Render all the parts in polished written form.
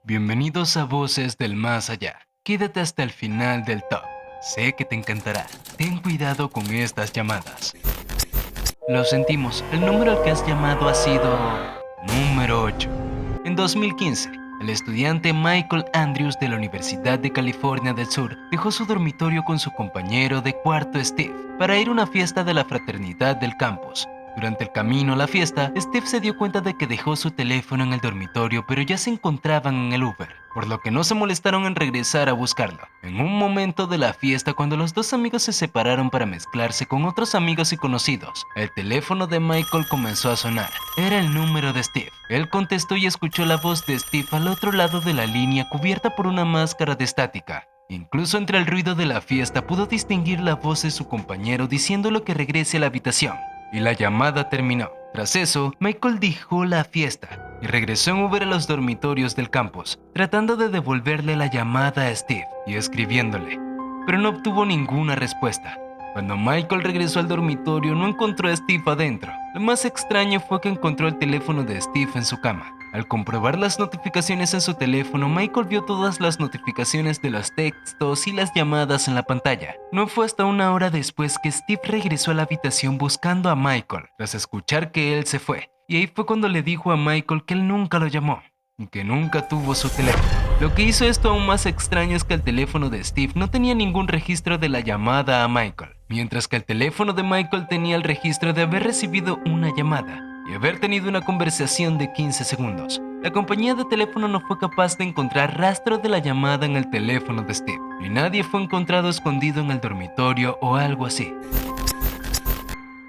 Bienvenidos a Voces del Más Allá. Quédate hasta el final del top. Sé que te encantará. Ten cuidado con estas llamadas. Lo sentimos, el número al que has llamado ha sido número 8. En 2015, el estudiante Michael Andrews de la Universidad de California del Sur dejó su dormitorio con su compañero de cuarto Steve para ir a una fiesta de la fraternidad del campus. Durante el camino a la fiesta, Steve se dio cuenta de que dejó su teléfono en el dormitorio, pero ya se encontraban en el Uber, por lo que no se molestaron en regresar a buscarlo. En un momento de la fiesta, cuando los dos amigos se separaron para mezclarse con otros amigos y conocidos, el teléfono de Michael comenzó a sonar. Era el número de Steve. Él contestó y escuchó la voz de Steve al otro lado de la línea cubierta por una máscara de estática. Incluso entre el ruido de la fiesta pudo distinguir la voz de su compañero diciéndole que regrese a la habitación. Y la llamada terminó. Tras eso, Michael dejó la fiesta y regresó en Uber a los dormitorios del campus, tratando de devolverle la llamada a Steve y escribiéndole, pero no obtuvo ninguna respuesta. Cuando Michael regresó al dormitorio, no encontró a Steve adentro. Lo más extraño fue que encontró el teléfono de Steve en su cama. Al comprobar las notificaciones en su teléfono, Michael vio todas las notificaciones de los textos y las llamadas en la pantalla. No fue hasta una hora después que Steve regresó a la habitación buscando a Michael, tras escuchar que él se fue. Y ahí fue cuando le dijo a Michael que él nunca lo llamó y que nunca tuvo su teléfono. Lo que hizo esto aún más extraño es que el teléfono de Steve no tenía ningún registro de la llamada a Michael, mientras que el teléfono de Michael tenía el registro de haber recibido una llamada y haber tenido una conversación de 15 segundos. La compañía de teléfono no fue capaz de encontrar rastro de la llamada en el teléfono de Steve, y nadie fue encontrado escondido en el dormitorio o algo así.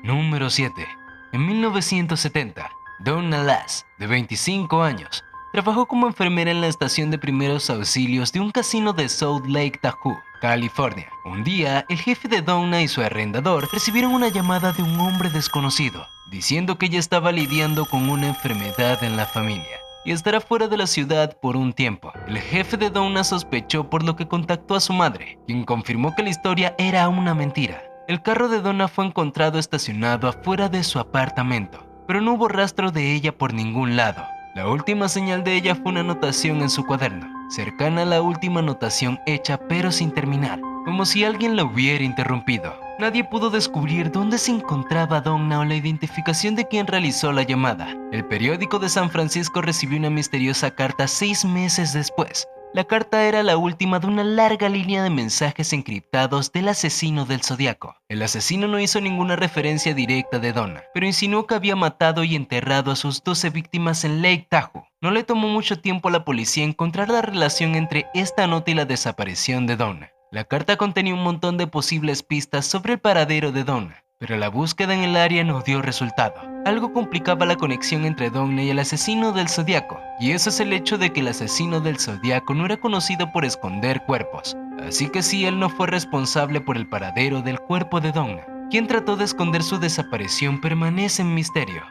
Número 7. En 1970, Donna Lass, de 25 años, trabajó como enfermera en la estación de primeros auxilios de un casino de Salt Lake Tahoe, California. Un día, el jefe de Donna y su arrendador recibieron una llamada de un hombre desconocido, diciendo que ella estaba lidiando con una enfermedad en la familia y estará fuera de la ciudad por un tiempo. El jefe de Donna sospechó, por lo que contactó a su madre, quien confirmó que la historia era una mentira. El carro de Donna fue encontrado estacionado afuera de su apartamento, pero no hubo rastro de ella por ningún lado. La última señal de ella fue una anotación en su cuaderno, cercana a la última anotación hecha pero sin terminar, como si alguien la hubiera interrumpido. Nadie pudo descubrir dónde se encontraba Donna o la identificación de quien realizó la llamada. El periódico de San Francisco recibió una misteriosa carta 6 meses después. La carta era la última de una larga línea de mensajes encriptados del asesino del Zodiaco. El asesino no hizo ninguna referencia directa de Donna, pero insinuó que había matado y enterrado a sus 12 víctimas en Lake Tahoe. No le tomó mucho tiempo a la policía encontrar la relación entre esta nota y la desaparición de Donna. La carta contenía un montón de posibles pistas sobre el paradero de Donna, pero la búsqueda en el área no dio resultado. Algo complicaba la conexión entre Donna y el asesino del Zodiaco, y eso es el hecho de que el asesino del Zodiaco no era conocido por esconder cuerpos. Así que si él no fue responsable por el paradero del cuerpo de Donna, quien trató de esconder su desaparición permanece en misterio.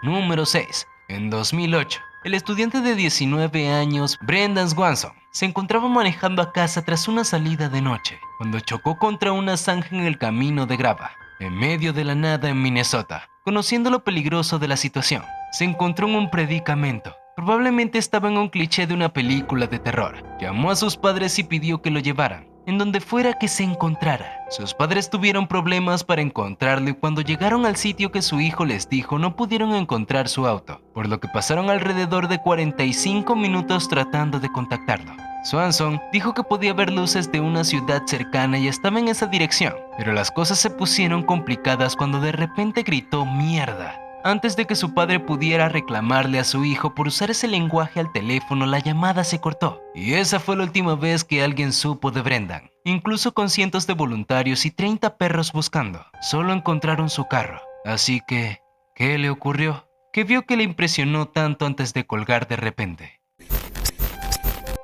Número 6. En 2008, el estudiante de 19 años, Brendan Swanson, se encontraba manejando a casa tras una salida de noche, cuando chocó contra una zanja en el camino de grava, en medio de la nada en Minnesota. Conociendo lo peligroso de la situación, se encontró en un predicamento. Probablemente estaba en un cliché de una película de terror. Llamó a sus padres y pidió que lo llevaran, en donde fuera que se encontrara. Sus padres tuvieron problemas para encontrarlo y cuando llegaron al sitio que su hijo les dijo no pudieron encontrar su auto, por lo que pasaron alrededor de 45 minutos tratando de contactarlo. Swanson dijo que podía ver luces de una ciudad cercana y estaba en esa dirección, pero las cosas se pusieron complicadas cuando de repente gritó "mierda". Antes de que su padre pudiera reclamarle a su hijo por usar ese lenguaje al teléfono, la llamada se cortó. Y esa fue la última vez que alguien supo de Brendan. Incluso con cientos de voluntarios y 30 perros buscando, solo encontraron su carro. Así que, ¿qué le ocurrió? ¿Qué vio que le impresionó tanto antes de colgar de repente?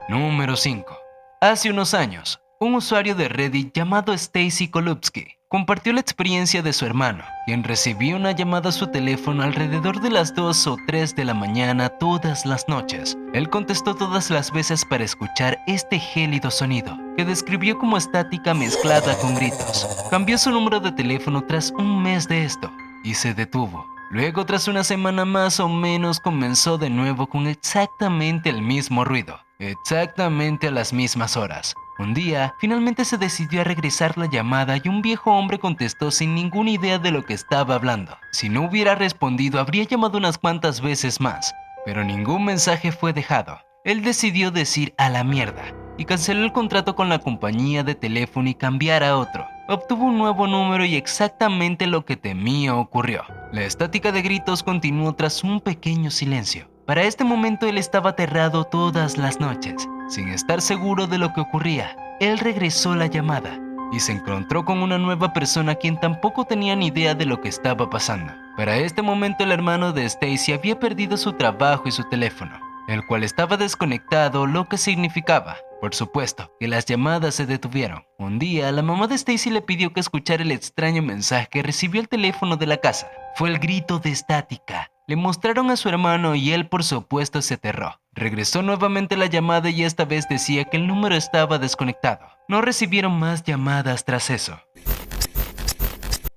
Número 5. Hace unos años, un usuario de Reddit llamado Stacy Kolupski compartió la experiencia de su hermano, quien recibía una llamada a su teléfono alrededor de las 2 o 3 de la mañana todas las noches. Él contestó todas las veces para escuchar este gélido sonido, que describió como estática mezclada con gritos. Cambió su número de teléfono tras un mes de esto y se detuvo. Luego, tras una semana más o menos, comenzó de nuevo con exactamente el mismo ruido, exactamente a las mismas horas. Un día, finalmente se decidió a regresar la llamada y un viejo hombre contestó sin ninguna idea de lo que estaba hablando. Si no hubiera respondido, habría llamado unas cuantas veces más, pero ningún mensaje fue dejado. Él decidió decir a la mierda y canceló el contrato con la compañía de teléfono y cambiar a otro. Obtuvo un nuevo número y exactamente lo que temía ocurrió. La estática de gritos continuó tras un pequeño silencio. Para este momento él estaba aterrado todas las noches. Sin estar seguro de lo que ocurría, él regresó la llamada y se encontró con una nueva persona quien tampoco tenía ni idea de lo que estaba pasando. Para este momento el hermano de Stacy había perdido su trabajo y su teléfono, el cual estaba desconectado, lo que significaba, por supuesto, que las llamadas se detuvieron. Un día, la mamá de Stacy le pidió que escuchara el extraño mensaje que recibió el teléfono de la casa. Fue el grito de estática. Le mostraron a su hermano y él por supuesto se aterró. Regresó nuevamente la llamada y esta vez decía que el número estaba desconectado. No recibieron más llamadas tras eso.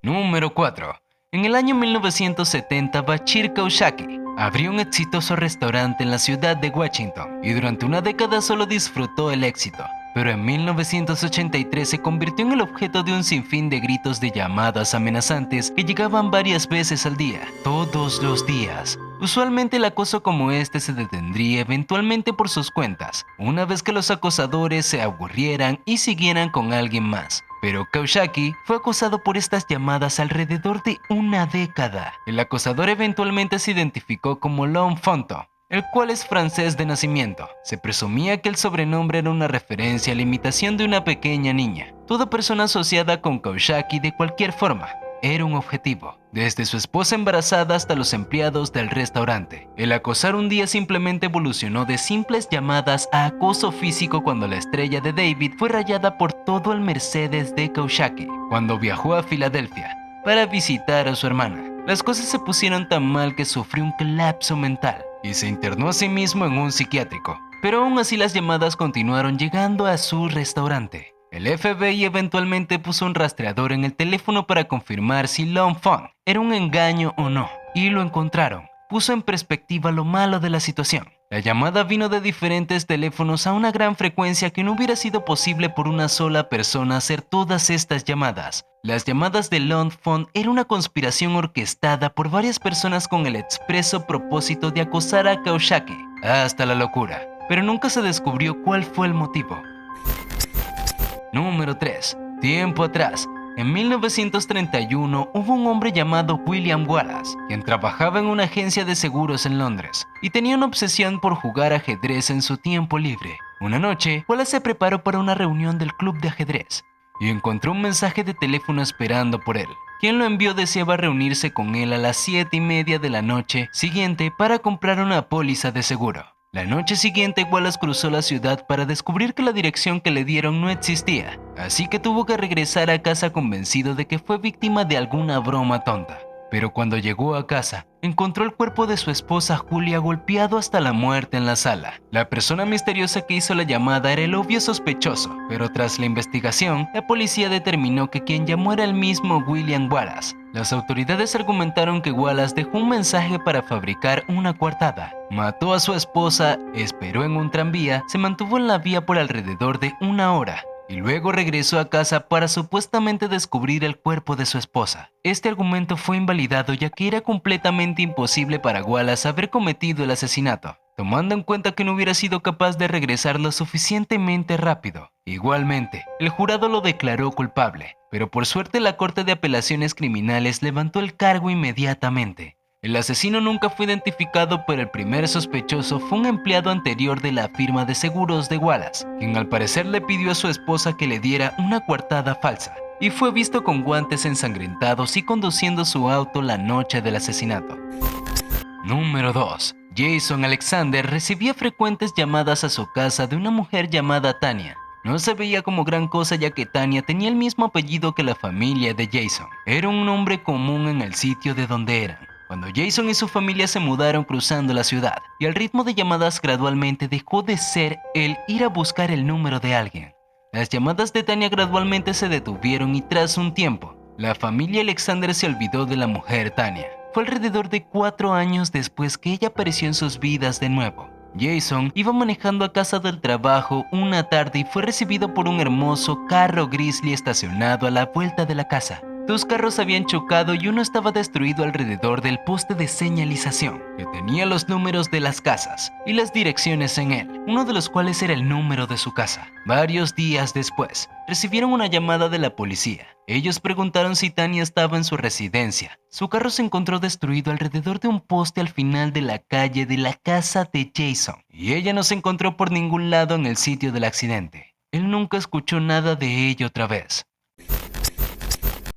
Número 4. En el año 1970, Bashir Kaushaki abrió un exitoso restaurante en la ciudad de Washington y durante una década solo disfrutó el éxito. Pero en 1983 se convirtió en el objeto de un sinfín de gritos de llamadas amenazantes que llegaban varias veces al día, todos los días. Usualmente el acoso como este se detendría eventualmente por sus cuentas, una vez que los acosadores se aburrieran y siguieran con alguien más. Pero Kaushaki fue acosado por estas llamadas alrededor de una década. El acosador eventualmente se identificó como Lon Fonto, el cual es francés de nacimiento. Se presumía que el sobrenombre era una referencia a la imitación de una pequeña niña. Toda persona asociada con Kaushaki de cualquier forma era un objetivo, desde su esposa embarazada hasta los empleados del restaurante. El acosar un día simplemente evolucionó de simples llamadas a acoso físico cuando la estrella de David fue rayada por todo el Mercedes de Kaushaki cuando viajó a Filadelfia para visitar a su hermana. Las cosas se pusieron tan mal que sufrió un colapso mental y se internó a sí mismo en un psiquiátrico. Pero aún así las llamadas continuaron llegando a su restaurante. El FBI eventualmente puso un rastreador en el teléfono para confirmar si Lon Fong era un engaño o no, y lo encontraron. Puso en perspectiva lo malo de la situación. La llamada vino de diferentes teléfonos a una gran frecuencia que no hubiera sido posible por una sola persona hacer todas estas llamadas. Las llamadas de Lon Fong era una conspiración orquestada por varias personas con el expreso propósito de acosar a Kaushaki hasta la locura, pero nunca se descubrió cuál fue el motivo. Número 3. Tiempo atrás, en 1931 hubo un hombre llamado William Wallace, quien trabajaba en una agencia de seguros en Londres y tenía una obsesión por jugar ajedrez en su tiempo libre. Una noche, Wallace se preparó para una reunión del club de ajedrez y encontró un mensaje de teléfono esperando por él. Quien lo envió deseaba reunirse con él a las 7:30 de la noche siguiente para comprar una póliza de seguro. La noche siguiente, Wallace cruzó la ciudad para descubrir que la dirección que le dieron no existía, así que tuvo que regresar a casa convencido de que fue víctima de alguna broma tonta. Pero cuando llegó a casa, encontró el cuerpo de su esposa Julia golpeado hasta la muerte en la sala. La persona misteriosa que hizo la llamada era el obvio sospechoso, pero tras la investigación, la policía determinó que quien llamó era el mismo William Wallace. Las autoridades argumentaron que Wallace dejó un mensaje para fabricar una coartada. Mató a su esposa, esperó en un tranvía, se mantuvo en la vía por alrededor de una hora y luego regresó a casa para supuestamente descubrir el cuerpo de su esposa. Este argumento fue invalidado ya que era completamente imposible para Wallace haber cometido el asesinato, tomando en cuenta que no hubiera sido capaz de regresar lo suficientemente rápido. Igualmente, el jurado lo declaró culpable, pero por suerte la Corte de Apelaciones Criminales levantó el cargo inmediatamente. El asesino nunca fue identificado, pero el primer sospechoso fue un empleado anterior de la firma de seguros de Wallace, quien al parecer le pidió a su esposa que le diera una coartada falsa, y fue visto con guantes ensangrentados y conduciendo su auto la noche del asesinato. Número 2. Jason Alexander recibía frecuentes llamadas a su casa de una mujer llamada Tanya. No se veía como gran cosa ya que Tanya tenía el mismo apellido que la familia de Jason. Era un nombre común en el sitio de donde eran. Cuando Jason y su familia se mudaron cruzando la ciudad, y el ritmo de llamadas gradualmente dejó de ser el ir a buscar el número de alguien. Las llamadas de Tanya gradualmente se detuvieron y tras un tiempo, la familia Alexander se olvidó de la mujer Tanya. fue alrededor de 4 años después que ella apareció en sus vidas de nuevo. Jason iba manejando a casa del trabajo una tarde y fue recibido por un hermoso carro Grizzly estacionado a la vuelta de la casa. 2 carros habían chocado y uno estaba destruido alrededor del poste de señalización, que tenía los números de las casas y las direcciones en él, uno de los cuales era el número de su casa. Varios días después, recibieron una llamada de la policía. Ellos preguntaron si Tanya estaba en su residencia. Su carro se encontró destruido alrededor de un poste al final de la calle de la casa de Jason, y ella no se encontró por ningún lado en el sitio del accidente. Él nunca escuchó nada de ella otra vez.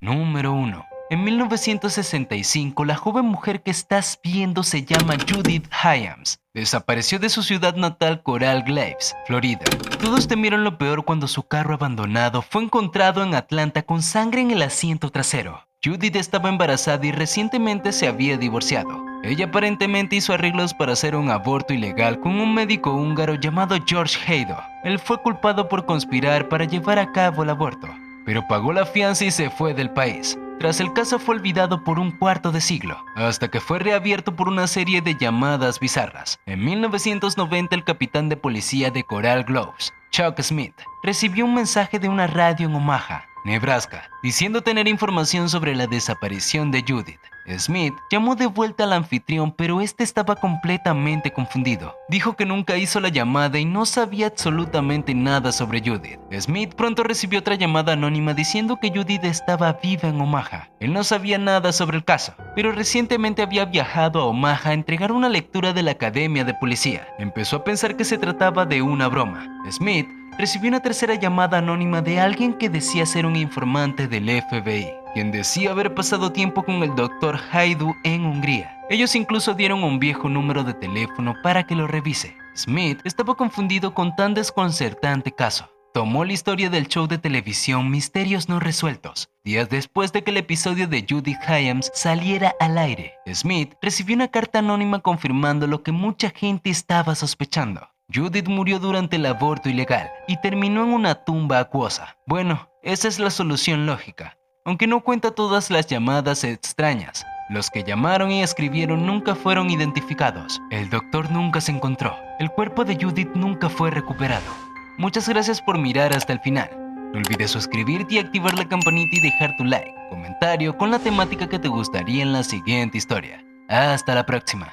Número 1. En 1965, la joven mujer que estás viendo se llama Judith Hyams. Desapareció de su ciudad natal Coral Gables, Florida. Todos temieron lo peor cuando su carro abandonado fue encontrado en Atlanta con sangre en el asiento trasero. Judith estaba embarazada y recientemente se había divorciado. Ella aparentemente hizo arreglos para hacer un aborto ilegal con un médico húngaro llamado George Heido. Él fue culpado por conspirar para llevar a cabo el aborto, pero pagó la fianza y se fue del país. Tras el caso fue olvidado por un cuarto de siglo, hasta que fue reabierto por una serie de llamadas bizarras. En 1990, el capitán de policía de Coral Gables, Chuck Smith, recibió un mensaje de una radio en Omaha, Nebraska, diciendo tener información sobre la desaparición de Judith. Smith llamó de vuelta al anfitrión, pero este estaba completamente confundido. Dijo que nunca hizo la llamada y no sabía absolutamente nada sobre Judith. Smith pronto recibió otra llamada anónima diciendo que Judith estaba viva en Omaha. Él no sabía nada sobre el caso, pero recientemente había viajado a Omaha a entregar una lectura de la Academia de Policía. Empezó a pensar que se trataba de una broma. Smith recibió una tercera llamada anónima de alguien que decía ser un informante del FBI, quien decía haber pasado tiempo con el Dr. Haidu en Hungría. Ellos incluso dieron un viejo número de teléfono para que lo revise. Smith estaba confundido con tan desconcertante caso. Tomó la historia del show de televisión Misterios No Resueltos. Días después de que el episodio de Judith Hyams saliera al aire, Smith recibió una carta anónima confirmando lo que mucha gente estaba sospechando. Judith murió durante el aborto ilegal y terminó en una tumba acuosa. Bueno, esa es la solución lógica, aunque no cuenta todas las llamadas extrañas. Los que llamaron y escribieron nunca fueron identificados. El doctor nunca se encontró. El cuerpo de Judith nunca fue recuperado. Muchas gracias por mirar hasta el final. No olvides suscribirte y activar la campanita y dejar tu like, comentario con la temática que te gustaría en la siguiente historia. Hasta la próxima.